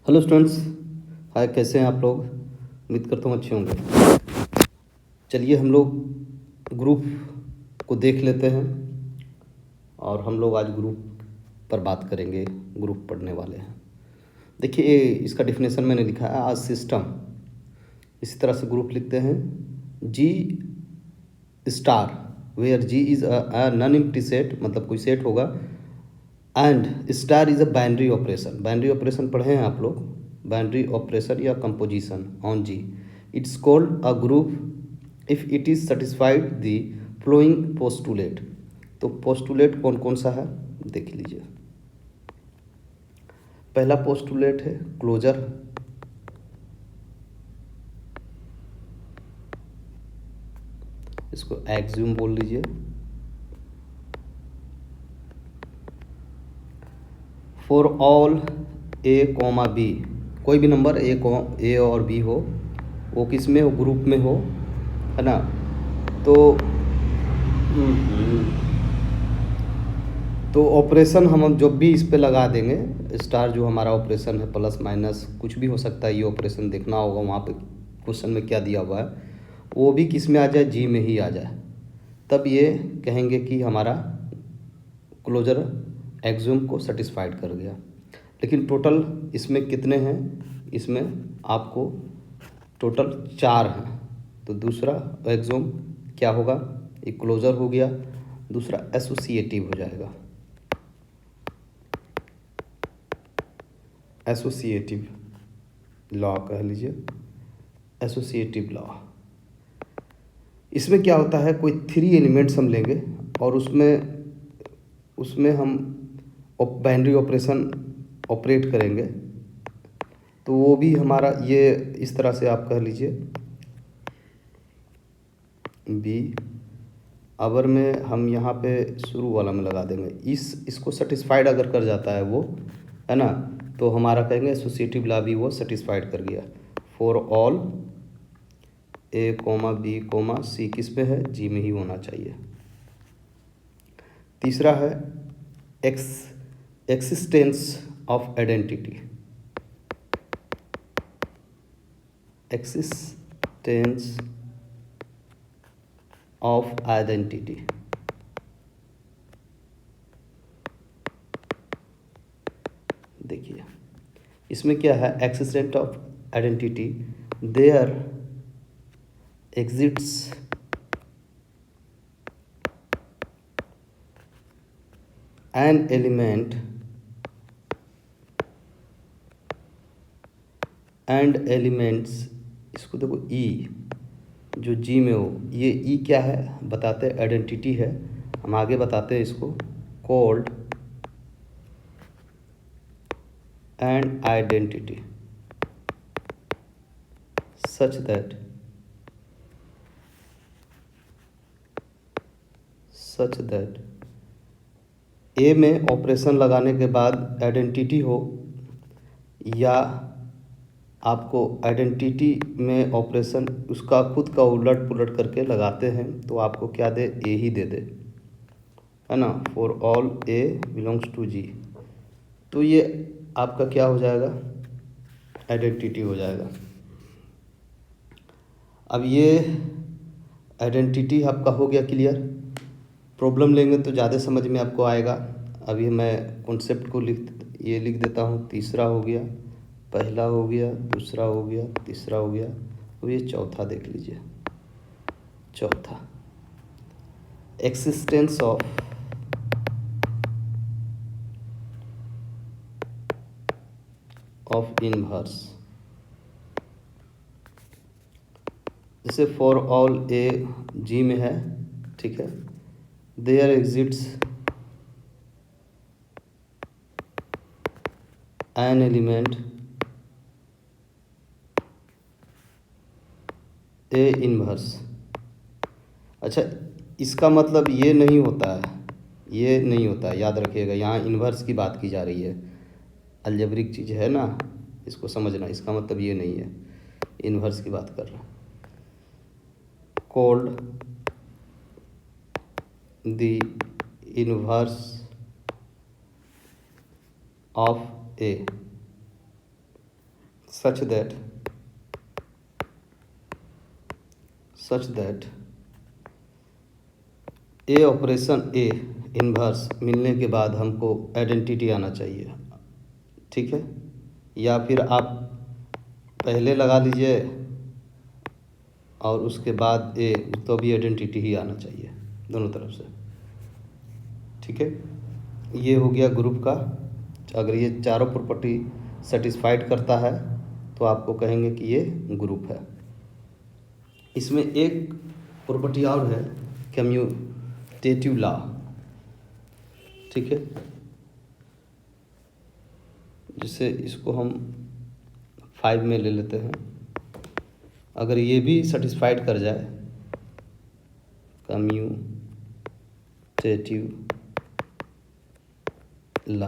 Hello students. हाय, कैसे हैं आप लोग? उम्मीद करता हूँ अच्छे होंगे। चलिए हम लोग ग्रुप को देख लेते हैं और हम लोग आज ग्रुप पर बात करेंगे। ग्रुप पढ़ने वाले हैं। देखिए, इसका डिफिनेशन मैंने लिखा है आज सिस्टम। इसी तरह से ग्रुप लिखते हैं G star, where G is a non empty set, मतलब कोई सेट होगा, and star is a binary operation. Binary operation पढ़े हैं आप लोग, बाइनरी ऑपरेशन या composition on G. It's called a group if it is satisfied the following postulate. तो postulate कौन कौन सा है देख लीजिए। पहला पोस्टुलेट है क्लोजर। इसको एक्सियोम बोल लीजिए। For all A comma B, कोई भी नंबर ए और बी हो, वो किस में हो, ग्रुप में हो, है ना। तो ऑपरेशन हम जब भी इस पे लगा देंगे, स्टार जो हमारा ऑपरेशन है, प्लस माइनस कुछ भी हो सकता है, ये ऑपरेशन देखना होगा वहाँ पे क्वेश्चन में क्या दिया हुआ है, वो भी किस में आ जाए, जी में ही आ जाए, तब ये कहेंगे कि हमारा क्लोजर एक्सियोम को सेटिस्फाइड कर गया। लेकिन टोटल इसमें कितने हैं, इसमें आपको टोटल 4 हैं। तो दूसरा एक्सियोम क्या होगा, एक क्लोजर हो गया, दूसरा एसोसिएटिव हो जाएगा। एसोसिएटिव लॉ कह लीजिए, एसोसिएटिव लॉ। इसमें क्या होता है, कोई 3 एलिमेंट्स हम लेंगे और उसमें हम बाइनरी ऑपरेशन ऑपरेट करेंगे। तो वो भी हमारा ये इस तरह से आप कह लीजिए बी। अवर में हम यहाँ पे शुरू वाला में लगा देंगे, इसको सेटिस्फाइड अगर कर जाता है वो, है ना, तो हमारा कहेंगे एसोसिएटिव लॉ भी वो सेटिस्फाइड कर गया। For all A comma B comma C किस पे है, जी में ही होना चाहिए। तीसरा है existence of identity. Existence of identity, देखिए इसमें क्या है, existence of identity, there exists an element and elements, इसको देखो ई जो जी में हो, ये ई क्या है बताते हैं, आइडेंटिटी है, हम आगे बताते हैं इसको, called and identity such that A में ऑपरेशन लगाने के बाद आइडेंटिटी हो, या आपको आइडेंटिटी में ऑपरेशन उसका खुद का उलट पुलट करके लगाते हैं तो आपको क्या दे, ए ही दे दे, है ना। For all A belongs to G, तो ये आपका क्या हो जाएगा, आइडेंटिटी हो जाएगा। अब ये आइडेंटिटी आपका हो गया क्लियर। प्रॉब्लम लेंगे तो ज़्यादा समझ में आपको आएगा। अभी मैं कॉन्सेप्ट को लिख देता हूँ। तीसरा हो गया, पहला हो गया, दूसरा हो गया, तीसरा हो गया, अब ये चौथा देख लीजिए। चौथा एक्सिस्टेंस ऑफ इनवर्स। जैसे फॉर ऑल ए जी में है, ठीक है, there exists an element A inverse. अच्छा, इसका मतलब ये नहीं होता है, ये नहीं होता है, याद रखिएगा, यहाँ इन्वर्स की बात की जा रही है, अलजेब्रिक चीज़ है ना, इसको समझना। इसका मतलब ये नहीं है, इन्वर्स की बात कर रहा हूँ। Called the inverse of A, such that A operation A inverse मिलने के बाद हमको आइडेंटिटी आना चाहिए, ठीक है। या फिर आप पहले लगा लीजिए और उसके बाद ए, तो भी आइडेंटिटी ही आना चाहिए दोनों तरफ से, ठीक है। ये हो गया ग्रुप का। अगर ये चारों प्रॉपर्टी सेटिस्फाइड करता है तो आपको कहेंगे कि ये ग्रुप है। इसमें एक प्रॉपर्टी और है, कम्यूटेटिव लॉ, ठीक है। जिसे इसको हम 5 में ले लेते हैं। अगर ये भी सेटिस्फाइड कर जाए, कम्यूटेटिव लॉ,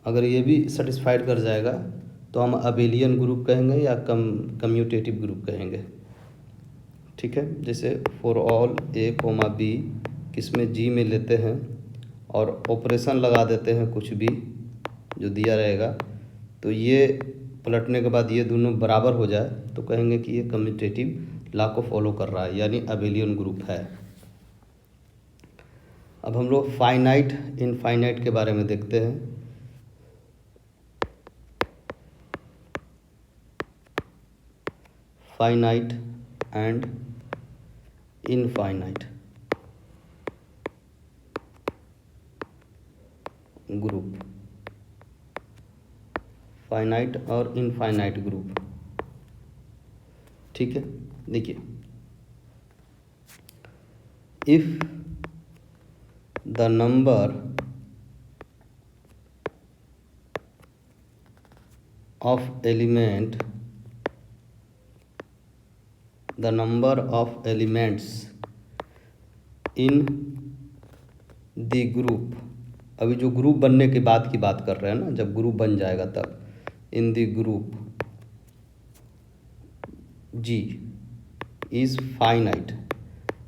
अगर ये भी सेटिस्फाइड कर जाएगा तो हम अबेलियन ग्रुप कहेंगे या कम्यूटेटिव ग्रुप कहेंगे, ठीक है। जैसे for all A comma B, किसमें जी में लेते हैं और ऑपरेशन लगा देते हैं कुछ भी जो दिया रहेगा, तो ये पलटने के बाद ये दोनों बराबर हो जाए तो कहेंगे कि ये कम्यूटेटिव लॉ को फॉलो कर रहा है, यानी अबेलियन ग्रुप है। अब हम लोग फाइनाइट इनफाइनाइट के बारे में देखते हैं। Finite and infinite group, finite और इनफाइनाइट ग्रुप, ठीक है। देखिए, if the number of element the number of elements in the group, अभी जो ग्रुप बनने के बाद की बात कर रहे हैं ना, जब ग्रुप बन जाएगा तब, in the group G is finite.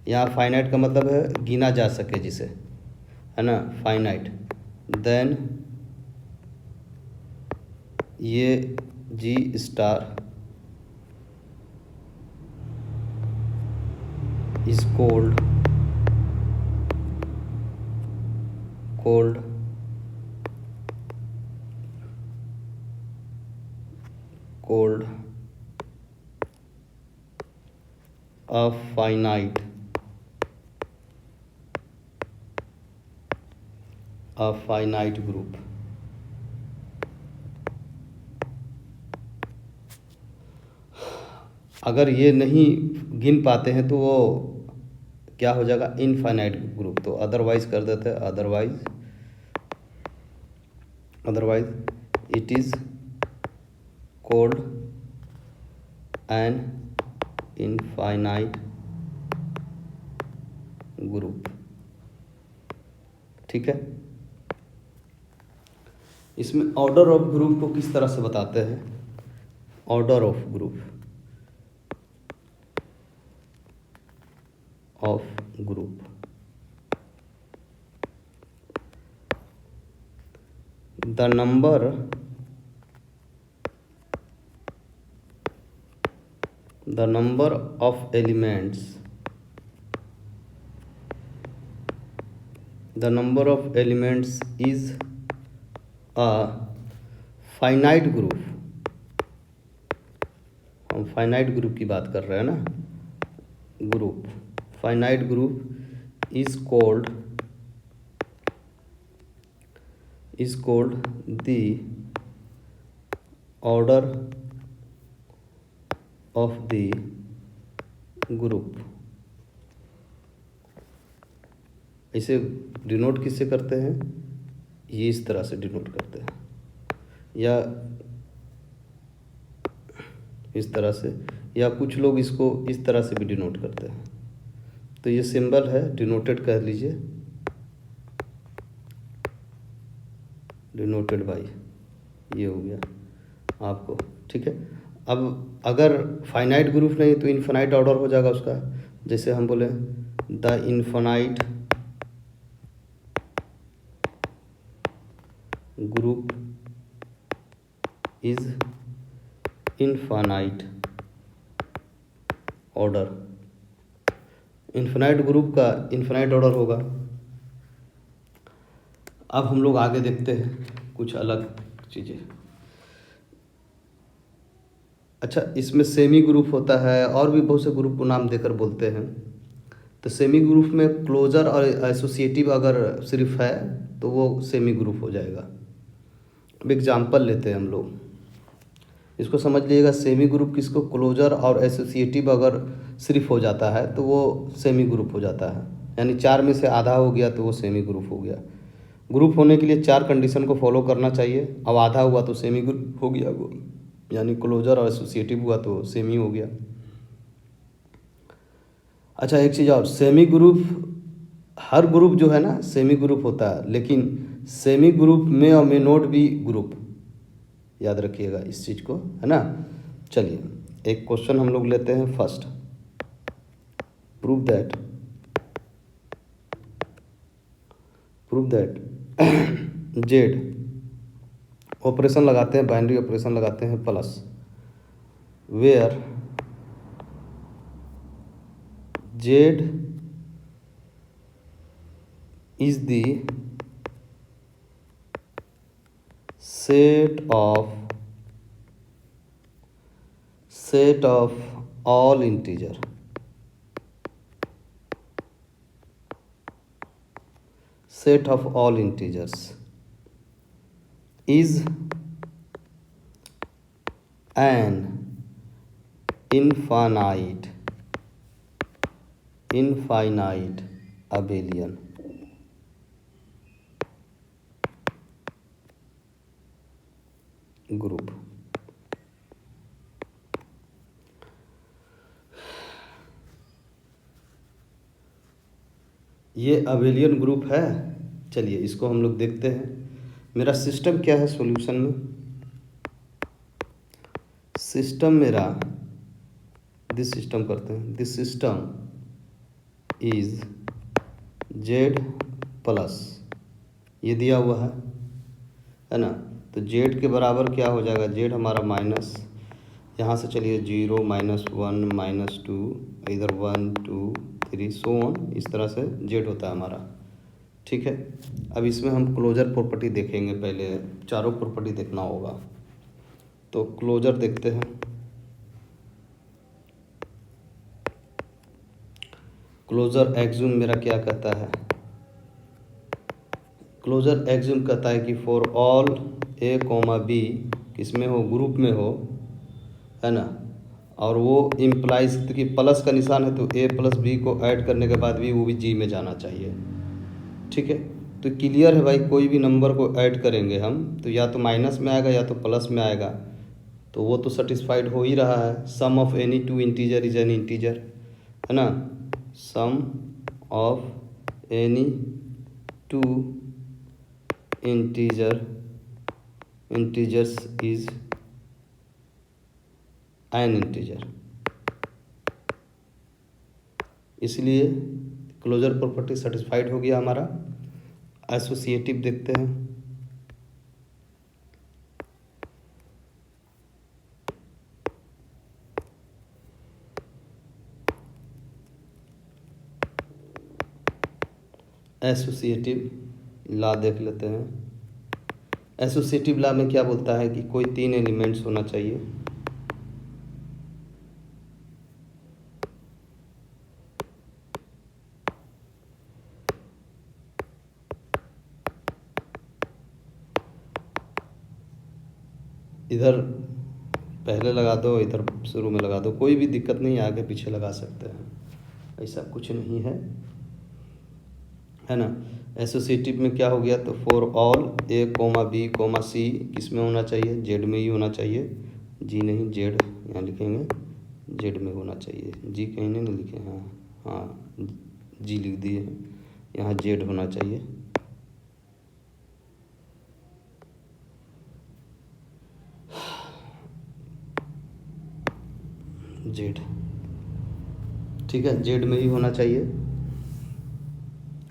यहाँ फाइनाइट का मतलब है गिना जा सके जिसे, है ना, फाइनाइट। देन ये जी star is called a finite group। अगर ये नहीं गिन पाते हैं तो वो क्या हो जाएगा, इनफाइनाइट ग्रुप। तो अदरवाइज कर देते हैं, otherwise it is called an infinite group, ठीक है। इसमें ऑर्डर ऑफ ग्रुप को किस तरह से बताते हैं, order of group the number of elements is a finite group। हम फाइनाइट ग्रुप की बात कर रहे हैं ना, group finite group is called the order of the group. इसे डिनोट किससे करते हैं, ये इस तरह से डिनोट करते हैं, या इस तरह से, या कुछ लोग इसको इस तरह से भी डिनोट करते हैं। तो ये सिंबल है, डिनोटेड कह लीजिए, डिनोटेड बाई, ये हो गया आपको, ठीक है। अब अगर फाइनाइट ग्रुप नहीं तो इनफाइनाइट ऑर्डर हो जाएगा उसका। जैसे हम बोले the infinite group is infinite order. Infinite group का इनफाइनाइट ऑर्डर होगा। अब हम लोग आगे देखते हैं कुछ अलग चीज़ें। अच्छा, इसमें सेमी ग्रुप होता है और भी बहुत से ग्रुप को नाम देकर बोलते हैं। तो सेमी ग्रुप में क्लोजर और एसोसिएटिव अगर सिर्फ है तो वो सेमी ग्रुप हो जाएगा। अब एग्जाम्पल लेते हैं हम लोग, इसको समझ लीजिएगा। सेमी ग्रुप किसको, क्लोजर और एसोसिएटिव अगर सिर्फ हो जाता है तो वो सेमी ग्रुप हो जाता है। यानी 4 में से आधा हो गया तो वो सेमी ग्रुप हो गया। ग्रुप होने के लिए 4 कंडीशन को फॉलो करना चाहिए। अब आधा हुआ तो सेमी ग्रुप हो गया वो, यानी क्लोजर और एसोसिएटिव हुआ तो सेमी हो गया। अच्छा, एक चीज़ और, सेमी ग्रुप, हर ग्रुप जो है ना सेमी ग्रुप होता है, लेकिन सेमी ग्रुप में और मे नॉट बी ग्रुप। याद रखिएगा इस चीज़ को, है ना। चलिए एक क्वेश्चन हम लोग लेते हैं first. Prove that Z, operation लगाते हैं, बाइनरी ऑपरेशन लगाते हैं, plus where Z is the set of all integer, set of all integers is an infinite abelian group. ये अबेलियन ग्रुप है। चलिए इसको हम लोग देखते हैं। मेरा सिस्टम क्या है सॉल्यूशन में, सिस्टम मेरा, दिस सिस्टम करते हैं, this system is Z plus, ये दिया हुआ है ना। तो जेड के बराबर क्या हो जाएगा, जेड हमारा माइनस, यहाँ से चलिए 0 -1 -2, इधर 1 2 3 सो ऑन, इस तरह से जेड होता है हमारा। ठीक है, अब इसमें हम क्लोजर प्रॉपर्टी देखेंगे। पहले चारों प्रॉपर्टी देखना होगा, तो क्लोजर देखते हैं। क्लोजर एक्सियोम मेरा क्या कहता है, क्लोजर एक्सियोम कहता है कि for all A comma B, किसमें हो, ग्रुप में हो, है ना। और वो इम्प्लाइज कि प्लस का निशान है तो ए प्लस बी को ऐड करने के बाद भी वो भी जी में जाना चाहिए। ठीक है, तो क्लियर है भाई, कोई भी नंबर को ऐड करेंगे हम तो या तो माइनस में आएगा या तो प्लस में आएगा, तो वो तो सेटिस्फाइड हो ही रहा है। Sum of any two integer is an integer, है ना। Sum of any two integers is an integer. इसलिए क्लोजर प्रॉपर्टी सेटिस्फाइड हो गया हमारा। एसोसिएटिव देखते हैं। एसोसिएटिव लॉ देख लेते हैं। एसोसिएटिव लॉ में क्या बोलता है कि कोई 3 एलिमेंट्स होना चाहिए। इधर पहले लगा दो, इधर शुरू में लगा दो, कोई भी दिक्कत नहीं, आगे पीछे लगा सकते हैं, ऐसा कुछ नहीं है ना। एसोसिएटिव में क्या हो गया, तो for all A comma B comma C किस में होना चाहिए, जेड में ही होना चाहिए। जी नहीं, जेड यहाँ लिखेंगे, जेड में होना चाहिए, जी कहीं नहीं लिखे हैं, हाँ जी लिख दिए, यहाँ जेड होना चाहिए। जेड, ठीक है, जेड में ही होना चाहिए।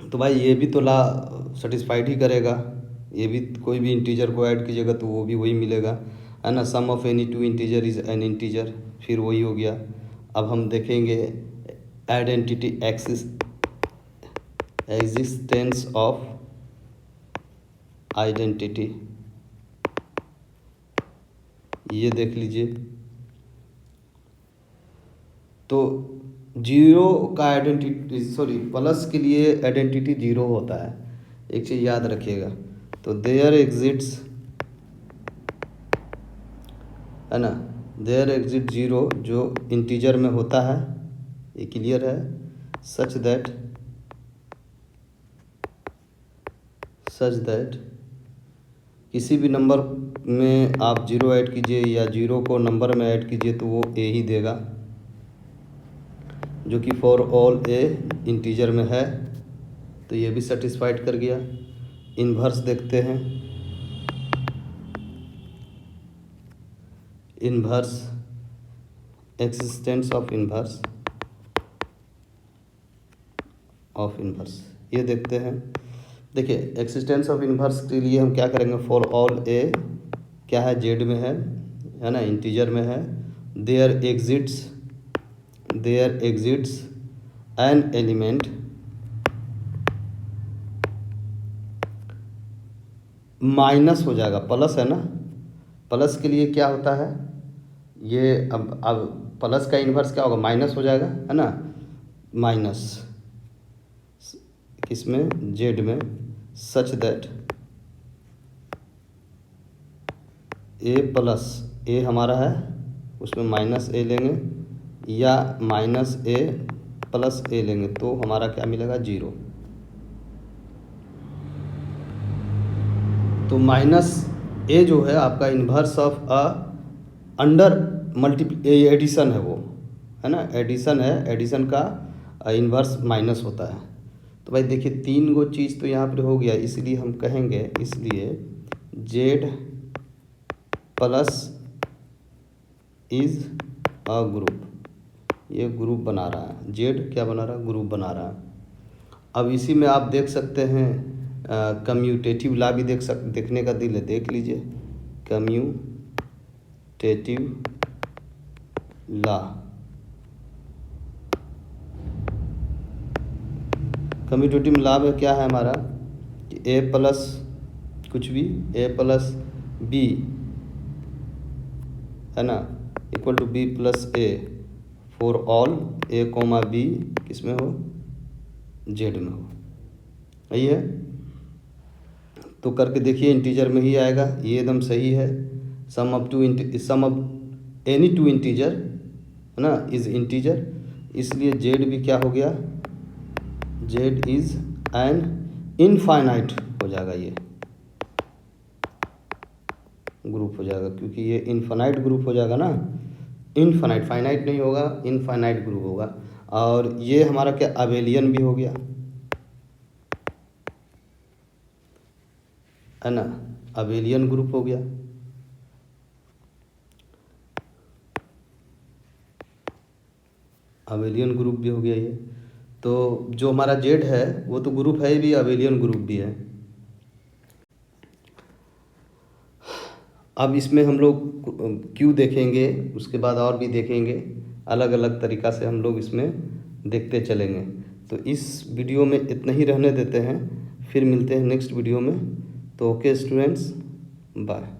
तो भाई ये भी तो ला सेटिस्फाइड ही करेगा, ये भी कोई भी इंटीजर को ऐड कीजिएगा तो वो भी वही मिलेगा। है ना। Sum of any two integer is an integer, फिर वही हो गया। अब हम देखेंगे आइडेंटिटी एग्जिस्टेंस ऑफ आइडेंटिटी, ये देख लीजिए। तो जीरो का आइडेंटिटी, सॉरी प्लस के लिए आइडेंटिटी जीरो होता है, एक चीज़ याद रखिएगा। तो देयर एग्जिट्स, है ना, देयर एग्जिट जीरो जो इंटीजर में होता है, ये क्लियर है। सच दैट किसी भी नंबर में आप जीरो ऐड कीजिए या जीरो को नंबर में ऐड कीजिए तो वो ए ही देगा, जो कि फॉर ऑल ए इंटीजर में है। तो ये भी सेटिस्फाइड कर गया। इन्वर्स देखते हैं। इन्वर्स, एक्सिस्टेंस ऑफ इन्वर्स ये देखते हैं। देखिए एक्सिस्टेंस ऑफ इन्वर्स के लिए हम क्या करेंगे, फॉर ऑल ए क्या है, जेड में है ना, इंटीजर में है। There exists an element minus हो जाएगा, प्लस है ना। प्लस के लिए क्या होता है, ये अब प्लस का इन्वर्स क्या होगा, माइनस हो जाएगा, है ना। माइनस किसमें, जेड में। सच दैट ए प्लस ए हमारा है, उसमें माइनस ए लेंगे या माइनस ए प्लस ए लेंगे तो हमारा क्या मिलेगा, जीरो। तो माइनस ए जो है आपका इन्वर्स ऑफ अंडर एडिशन है वो, है ना, एडिशन है, एडिशन का इन्वर्स माइनस होता है। तो भाई देखिए तीन गो चीज़ तो यहाँ पर हो गया, इसलिए हम कहेंगे, इसलिए Z plus is a group, ये ग्रुप बना रहा है, जेड क्या बना रहा है, ग्रुप बना रहा है। अब इसी में आप देख सकते हैं कम्यूटेटिव ला भी देखने का दिल है, देख लीजिए कम्यूटेटिव ला। कम्यूटेटिव ला में क्या है हमारा कि ए प्लस कुछ भी, ए प्लस बी, है ना, equal to B plus A for all A comma B किसमें हो, जेड में हो। यही है, तो करके देखिए इंटीजर में ही आएगा, ये एकदम सही है। Sum of any two integer, है ना, इज इंटीजर, इसलिए जेड भी क्या हो गया, जेड इज एन इनफाइनाइट हो जाएगा, ये ग्रुप हो जाएगा, क्योंकि ये इनफाइनाइट ग्रुप हो जाएगा ना, इनफाइनाइट, फाइनाइट नहीं होगा, इनफाइनाइट ग्रुप होगा। और ये हमारा क्या, अबेलियन भी हो गया, है ना, अबेलियन ग्रुप हो गया। अबेलियन ग्रुप भी हो गया ये। तो जो हमारा जेड है वो तो ग्रुप है भी, अबेलियन ग्रुप भी है। अब इसमें हम लोग क्यों देखेंगे, उसके बाद और भी देखेंगे, अलग अलग तरीक़ा से हम लोग इसमें देखते चलेंगे। तो इस वीडियो में इतना ही रहने देते हैं, फिर मिलते हैं नेक्स्ट वीडियो में। तो ओके स्टूडेंट्स, बाय।